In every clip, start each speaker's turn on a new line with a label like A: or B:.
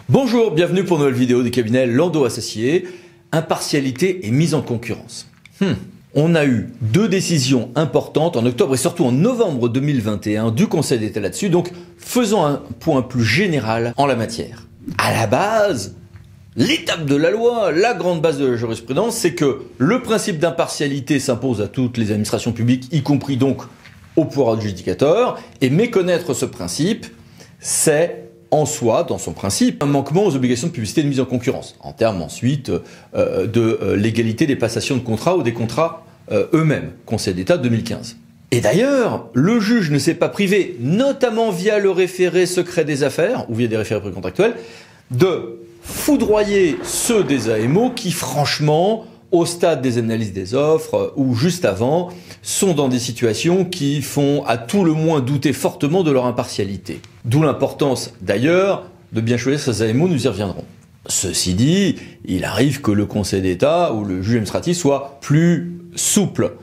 A: Bonjour, bienvenue pour une nouvelle vidéo du cabinet Landau Associés, impartialité et mise en concurrence. On a eu deux décisions importantes en octobre et surtout en novembre 2021 du Conseil d'État là-dessus, donc faisons un point plus général en la matière. À la base, l'étape de la loi, la grande base de la jurisprudence, c'est que le principe d'impartialité s'impose à toutes les administrations publiques, y compris donc au pouvoir adjudicateur, et méconnaître ce principe, c'est en soi, dans son principe, un manquement aux obligations de publicité et de mise en concurrence, en termes ensuite de l'égalité des passations de contrats ou des contrats eux-mêmes, Conseil d'État 2015. Et d'ailleurs, le juge ne s'est pas privé, notamment via le référé secret des affaires, ou via des référés précontractuels, de foudroyer ceux des AMO qui, franchement, au stade des analyses des offres ou juste avant, sont dans des situations qui font à tout le moins douter fortement de leur impartialité. D'où l'importance d'ailleurs de bien choisir ces AMO, nous y reviendrons. Ceci dit, il arrive que le Conseil d'État ou le juge administratif soit plus souple.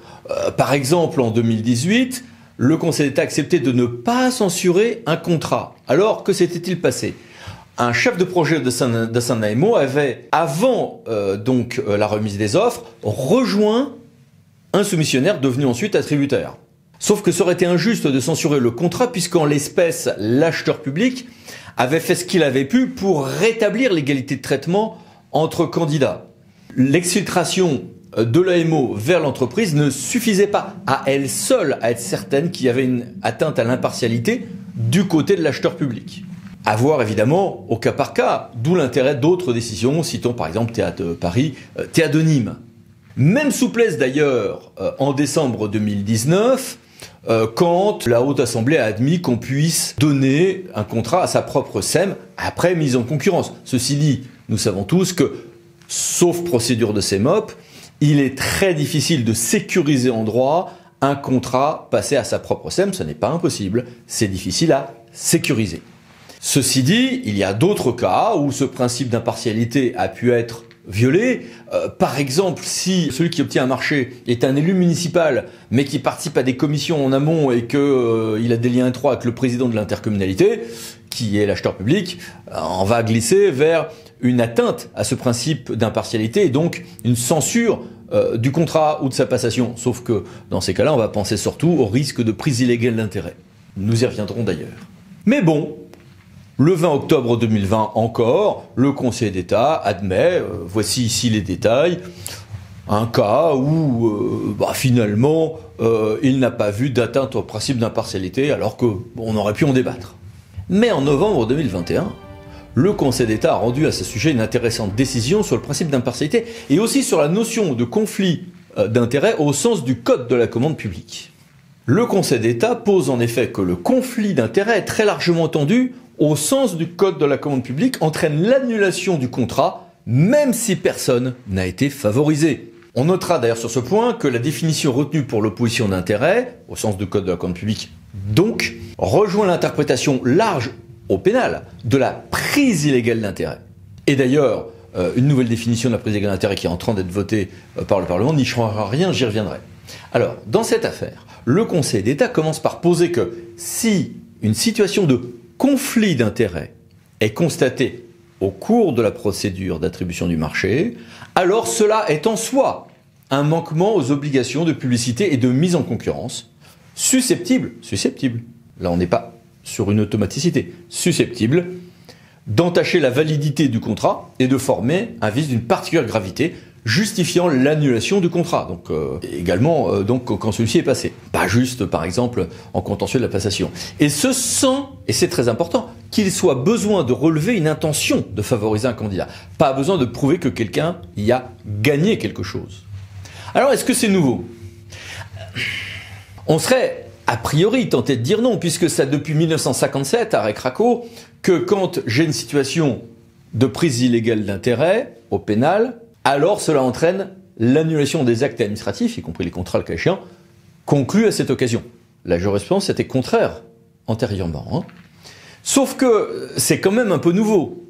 A: Par exemple, en 2018, le Conseil d'État a accepté de ne pas censurer un contrat. Alors, que s'était-il passé ? Un chef de projet de sein AMO avait, avant la remise des offres, rejoint un soumissionnaire devenu ensuite attributaire. Sauf que ça aurait été injuste de censurer le contrat puisqu'en l'espèce, l'acheteur public avait fait ce qu'il avait pu pour rétablir l'égalité de traitement entre candidats. L'exfiltration de l'AMO vers l'entreprise ne suffisait pas à elle seule à être certaine qu'il y avait une atteinte à l'impartialité du côté de l'acheteur public. À voir évidemment au cas par cas, d'où l'intérêt d'autres décisions, citons par exemple Théâtre de Paris, Théâtre de Nîmes. Même souplesse d'ailleurs en décembre 2019, quand la Haute Assemblée a admis qu'on puisse donner un contrat à sa propre SEM après mise en concurrence. Ceci dit, nous savons tous que, sauf procédure de CEMOP, il est très difficile de sécuriser en droit un contrat passé à sa propre SEM. Ce n'est pas impossible, c'est difficile à sécuriser. Ceci dit, il y a d'autres cas où ce principe d'impartialité a pu être violé. Par exemple, si celui qui obtient un marché est un élu municipal, mais qui participe à des commissions en amont et qu'il a des liens étroits avec le président de l'intercommunalité, qui est l'acheteur public, on va glisser vers une atteinte à ce principe d'impartialité et donc une censure du contrat ou de sa passation. Sauf que dans ces cas-là, on va penser surtout au risque de prise illégale d'intérêt. Nous y reviendrons d'ailleurs. Mais bon, le 20 octobre 2020 encore, le Conseil d'État admet, voici ici les détails, un cas où finalement il n'a pas vu d'atteinte au principe d'impartialité alors qu'on aurait pu en débattre. Mais en novembre 2021, le Conseil d'État a rendu à ce sujet une intéressante décision sur le principe d'impartialité et aussi sur la notion de conflit d'intérêt au sens du Code de la commande publique. Le Conseil d'État pose en effet que le conflit d'intérêt est très largement entendu au sens du Code de la commande publique, entraîne l'annulation du contrat, même si personne n'a été favorisé. On notera d'ailleurs sur ce point que la définition retenue pour l'opposition d'intérêt, au sens du Code de la commande publique, donc, rejoint l'interprétation large au pénal de la prise illégale d'intérêt. Et d'ailleurs, une nouvelle définition de la prise illégale d'intérêt qui est en train d'être votée par le Parlement n'y changera rien, j'y reviendrai. Alors, dans cette affaire, le Conseil d'État commence par poser que si une situation de conflit d'intérêt est constaté au cours de la procédure d'attribution du marché, alors cela est en soi un manquement aux obligations de publicité et de mise en concurrence, susceptible, là on n'est pas sur une automaticité, susceptible d'entacher la validité du contrat et de former un vice d'une particulière gravité justifiant l'annulation du contrat, donc également quand celui-ci est passé. Pas juste, par exemple, en contentieux de la passation. Et ce sans, et c'est très important, qu'il soit besoin de relever une intention de favoriser un candidat. Pas besoin de prouver que quelqu'un y a gagné quelque chose. Alors, est-ce que c'est nouveau ? On serait a priori tenté de dire non, puisque c'est depuis 1957, à Recraco, que quand j'ai une situation de prise illégale d'intérêt au pénal, alors cela entraîne l'annulation des actes administratifs, y compris les contrats le cas échéant, conclus à cette occasion. La jurisprudence était contraire antérieurement. Sauf que c'est quand même un peu nouveau.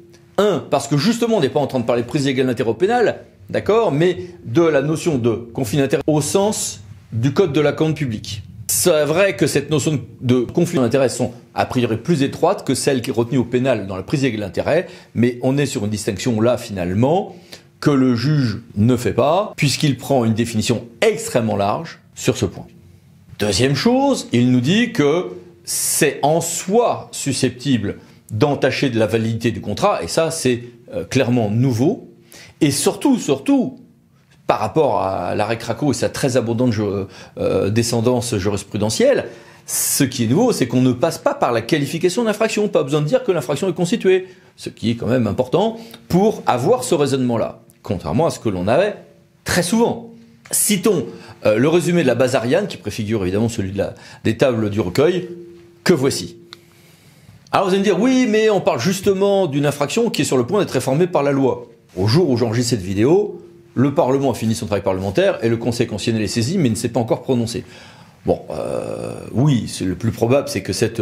A: Parce que justement on n'est pas en train de parler de prise illégale d'intérêt au pénal, d'accord, mais de la notion de conflit d'intérêt au sens du Code de la commande publique. C'est vrai que cette notion de conflit d'intérêts sont a priori plus étroites que celle qui est retenue au pénal dans la prise illégale d'intérêt, mais on est sur une distinction là finalement que le juge ne fait pas, puisqu'il prend une définition extrêmement large sur ce point. Deuxième chose, il nous dit que c'est en soi susceptible d'entacher de la validité du contrat, et ça c'est clairement nouveau, et surtout, par rapport à l'arrêt Krakow et sa très abondante descendance jurisprudentielle, ce qui est nouveau, c'est qu'on ne passe pas par la qualification d'infraction, pas besoin de dire que l'infraction est constituée, ce qui est quand même important pour avoir ce raisonnement-là, contrairement à ce que l'on avait très souvent. Citons le résumé de la base Ariane, qui préfigure évidemment celui des tables du recueil, que voici. Alors vous allez me dire, oui, mais on parle justement d'une infraction qui est sur le point d'être réformée par la loi. Au jour où j'enregistre cette vidéo, le Parlement a fini son travail parlementaire et le Conseil constitutionnel est saisi, mais ne s'est pas encore prononcé. Bon, oui, le plus probable, c'est que cet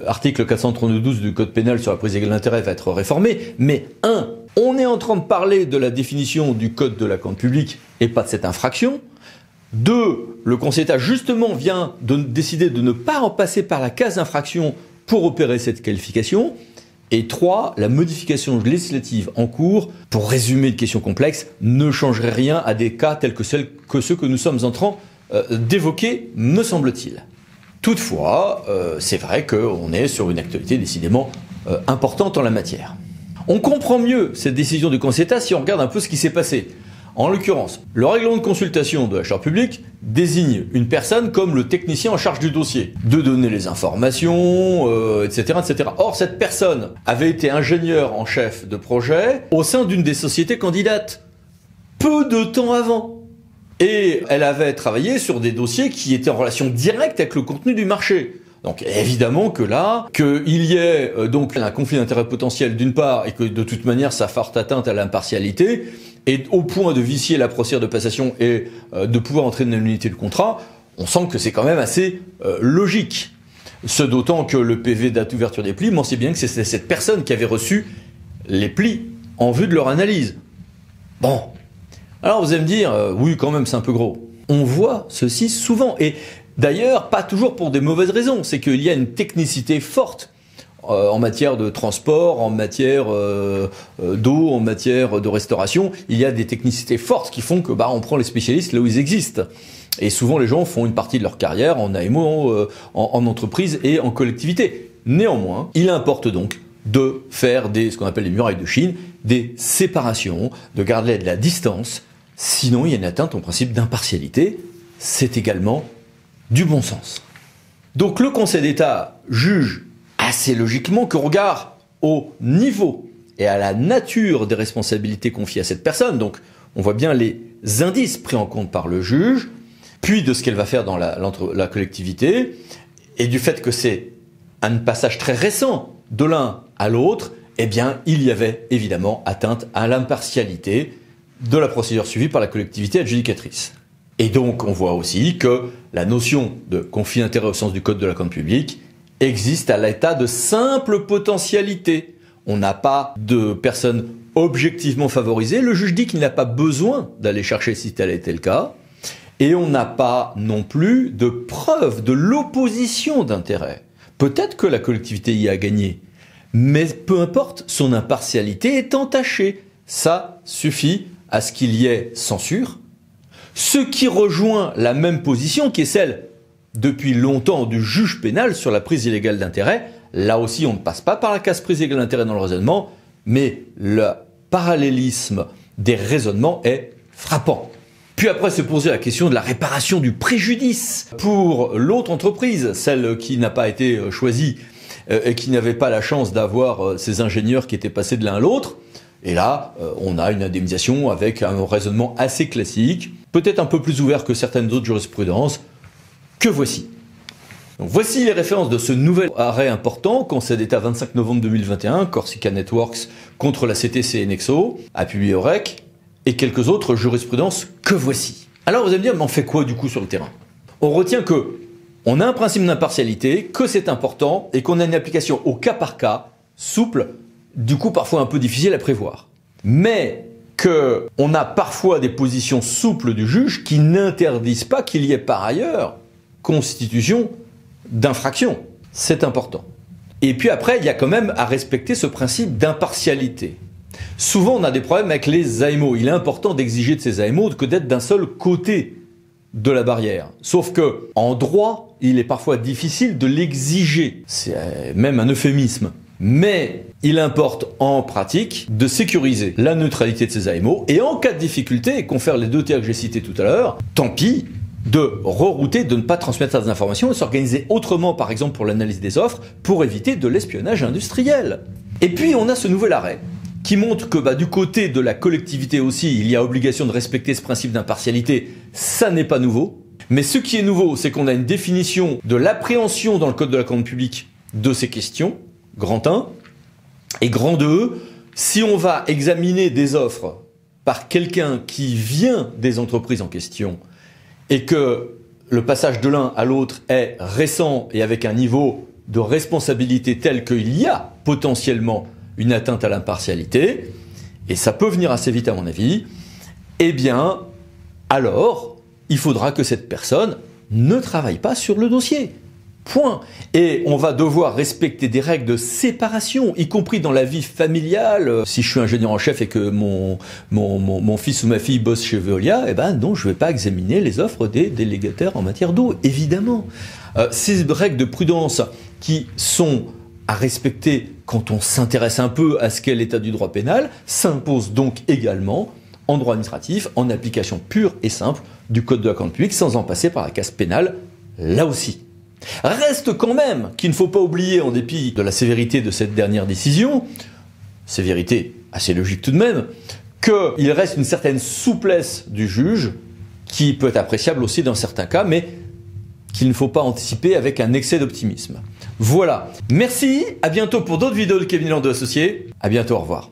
A: article 432 du Code pénal sur la prise illégale d'intérêt va être réformé, mais on est en train de parler de la définition du Code de la commande publique et pas de cette infraction. 2, le Conseil d'État justement vient de décider de ne pas en passer par la case d'infraction pour opérer cette qualification. Et 3, la modification législative en cours, pour résumer une question complexe, ne changerait rien à des cas tels que ceux que nous sommes en train d'évoquer, me semble-t-il. Toutefois, c'est vrai qu'on est sur une actualité décidément importante en la matière. On comprend mieux cette décision du Conseil d'État si on regarde un peu ce qui s'est passé. En l'occurrence, le règlement de consultation de la charte publique désigne une personne comme le technicien en charge du dossier, de donner les informations, etc., etc. Or, cette personne avait été ingénieur en chef de projet au sein d'une des sociétés candidates, peu de temps avant. Et elle avait travaillé sur des dossiers qui étaient en relation directe avec le contenu du marché. Donc évidemment que là, qu'il y ait donc un conflit d'intérêt potentiel d'une part, et que de toute manière ça porte atteinte à l'impartialité, et au point de vicier la procédure de passation et de pouvoir entraîner l'unité du contrat, on sent que c'est quand même assez logique. Ce d'autant que le PV date d'ouverture des plis mentionne bien que c'est cette personne qui avait reçu les plis en vue de leur analyse. Bon, alors vous allez me dire, oui quand même c'est un peu gros. On voit ceci souvent, et d'ailleurs pas toujours pour des mauvaises raisons, c'est qu'il y a une technicité forte en matière de transport, en matière d'eau, en matière de restauration. Il y a des technicités fortes qui font que on prend les spécialistes là où ils existent. Et souvent les gens font une partie de leur carrière en AMO, en entreprise et en collectivité. Néanmoins, il importe donc de faire ce qu'on appelle les murailles de Chine, des séparations, de garder de la distance, sinon il y a une atteinte au principe d'impartialité. C'est également du bon sens. Donc le Conseil d'État juge assez logiquement qu'au regard au niveau et à la nature des responsabilités confiées à cette personne, donc on voit bien les indices pris en compte par le juge, puis de ce qu'elle va faire dans la collectivité, et du fait que c'est un passage très récent de l'un à l'autre, eh bien il y avait évidemment atteinte à l'impartialité de la procédure suivie par la collectivité adjudicatrice. Et donc on voit aussi que la notion de conflit d'intérêt au sens du Code de la commande publique existe à l'état de simple potentialité. On n'a pas de personne objectivement favorisée. Le juge dit qu'il n'a pas besoin d'aller chercher si tel était le cas. Et on n'a pas non plus de preuve de l'opposition d'intérêt. Peut-être que la collectivité y a gagné, mais peu importe, son impartialité est entachée. Ça suffit à ce qu'il y ait censure. Ce qui rejoint la même position qui est celle depuis longtemps du juge pénal sur la prise illégale d'intérêt. Là aussi, on ne passe pas par la case prise illégale d'intérêt dans le raisonnement, mais le parallélisme des raisonnements est frappant. Puis après se poser la question de la réparation du préjudice pour l'autre entreprise, celle qui n'a pas été choisie et qui n'avait pas la chance d'avoir ces ingénieurs qui étaient passés de l'un à l'autre. Et là, on a une indemnisation avec un raisonnement assez classique, peut-être un peu plus ouvert que certaines autres jurisprudences, que voici. Donc voici les références de ce nouvel arrêt important, Conseil d'État 25 novembre 2021, Corsica Networks contre la CTC et Nexo, a publié au REC, et quelques autres jurisprudences que voici. Alors vous allez me dire, mais on fait quoi du coup sur le terrain? On retient que on a un principe d'impartialité, que c'est important, et qu'on a une application au cas par cas, souple, du coup parfois un peu difficile à prévoir. Mais qu'on a parfois des positions souples du juge qui n'interdisent pas qu'il y ait par ailleurs constitution d'infraction. C'est important. Et puis après, il y a quand même à respecter ce principe d'impartialité. Souvent, on a des problèmes avec les AMO. Il est important d'exiger de ces AMO que d'être d'un seul côté de la barrière. Sauf que, en droit, il est parfois difficile de l'exiger. C'est même un euphémisme. Mais il importe en pratique de sécuriser la neutralité de ces AMO et en cas de difficulté, et confère les 2 tiers que j'ai cités tout à l'heure, tant pis, de rerouter, de ne pas transmettre ces informations et s'organiser autrement, par exemple pour l'analyse des offres, pour éviter de l'espionnage industriel. Et puis on a ce nouvel arrêt qui montre que du côté de la collectivité aussi, il y a obligation de respecter ce principe d'impartialité. Ça n'est pas nouveau. Mais ce qui est nouveau, c'est qu'on a une définition de l'appréhension dans le Code de la commande publique de ces questions, grand 1, et grand 2, si on va examiner des offres par quelqu'un qui vient des entreprises en question, et que le passage de l'un à l'autre est récent et avec un niveau de responsabilité tel qu'il y a potentiellement une atteinte à l'impartialité, et ça peut venir assez vite à mon avis, eh bien, alors, il faudra que cette personne ne travaille pas sur le dossier. Point. Et on va devoir respecter des règles de séparation, y compris dans la vie familiale. Si je suis ingénieur en chef et que mon fils ou ma fille bosse chez Veolia, non, je ne vais pas examiner les offres des délégataires en matière d'eau, évidemment. Ces règles de prudence qui sont à respecter quand on s'intéresse un peu à ce qu'est l'état du droit pénal s'imposent donc également en droit administratif, en application pure et simple du Code de la commande publique, sans en passer par la case pénale, là aussi. Reste quand même qu'il ne faut pas oublier, en dépit de la sévérité de cette dernière décision, sévérité assez logique tout de même, qu'il reste une certaine souplesse du juge, qui peut être appréciable aussi dans certains cas, mais qu'il ne faut pas anticiper avec un excès d'optimisme. Voilà. Merci, à bientôt pour d'autres vidéos de Cabinet Landau Associés. À bientôt, au revoir.